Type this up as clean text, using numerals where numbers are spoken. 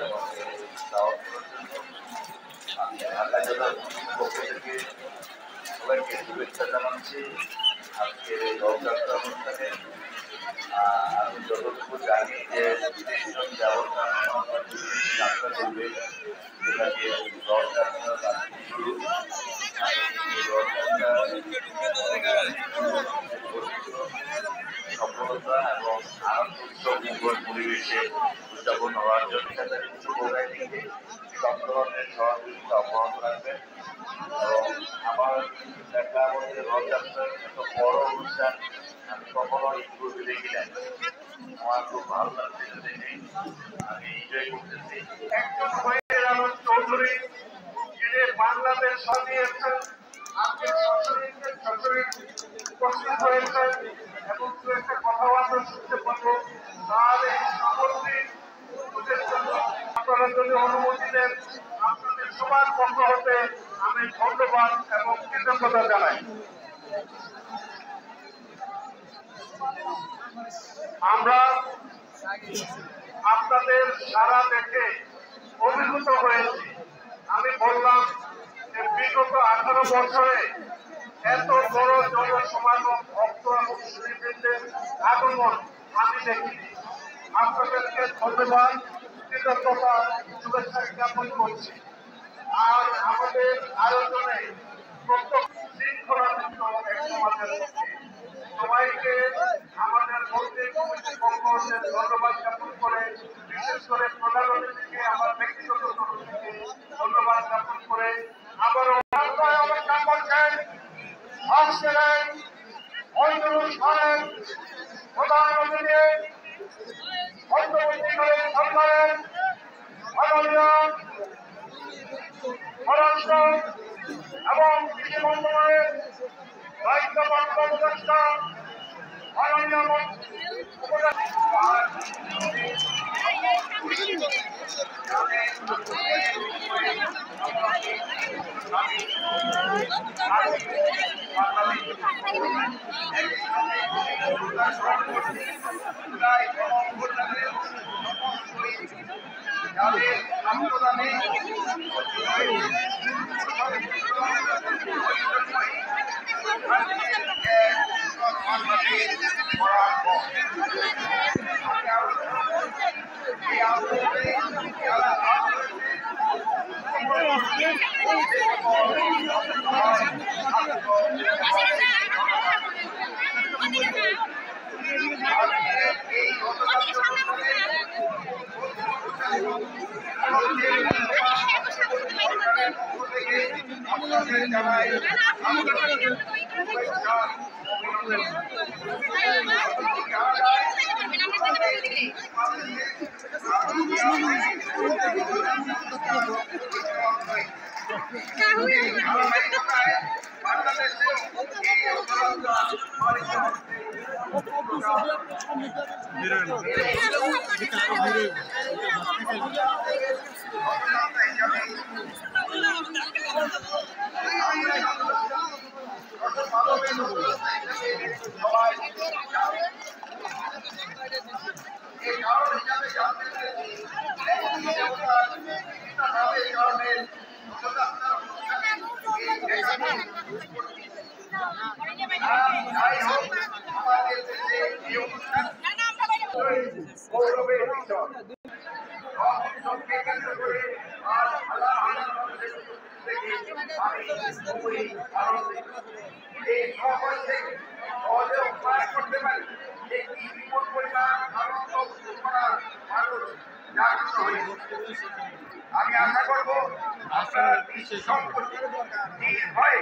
আমাকে দাওয়াত করার জন্য। আমি ঢাকা জেলার পক্ষ থেকে সবাইকে শুভেচ্ছা জানাচ্ছি আজকের এই রথযাত্রা অনুষ্ঠানে। আমি যতটুকু জানি যে ৩০ জন দেবতা যাত্রা করবে, যেটাকে রথযাত্রা শুরু। সফলতা এবং আনন্দ উৎসব পরিবেশে উদযাপন হওয়ার জন্য কিছু বোঝাই দিকে সব ধরনের সহযোগিতা অব্যাহত রাখবেন। এবং আমার দেখা আমাদের রথযাত্রার এত বড় অনুষ্ঠান আমি কখনো ইউটিউবে দেখি নাই। আমার খুব ভালো লাগছে দেখে, আমি এনজয় করতেছি। একজন চৌধুরী যিনি বাংলাদেশ সাজিয়েছেন, আজকে সশরীর উপস্থিত হয়েছেন এবং দু একটা কথাবার্তা শুনতে পাবো। তার এই সামগ্রিক আপনারা যদি অনুমতি দেন, আপনাদের সবার পক্ষ হতে আমি ধন্যবাদ এবং কৃতজ্ঞতা জানাই। আমরা আপনাদের সারা দেখে অভিভূত হয়েছি। আমি বললাম যে বিগত 18 বছরে এত বড় জনসমাগম, ভক্ত এবং সুধীবৃন্দের আগমন আমি দেখিনি। আপনাদেরকে ধন্যবাদ, কৃতজ্ঞতা, শুভেচ্ছা জ্ঞাপন করছি। আর আমাদের আয়োজনে প্রত্যেক শৃঙ্খলাযুক্ত এক সমাজের মধ্যে সবাইকে আমাদের মন্দির কমিটির পক্ষ থেকে ধন্যবাদ জ্ঞাপন করে, বিশেষ করে প্রধান অতিথিকে আমার ব্যক্তিগত তরফ থেকে ধন্যবাদ জ্ঞাপন করে আবারও অবস্থান করছেন আসছিলেন অনুষ্ঠানের প্রধান অতিথি অন্তর্বর্তীকালীন সরকারের মাননীয় পররাষ্ট্র এবং কৃষি মন্ত্রণালয়ের দায়িত্বপ্রাপ্ত উপদেষ্টা মাননীয় আমি আশা করবো আপনারা নির্ভয়ে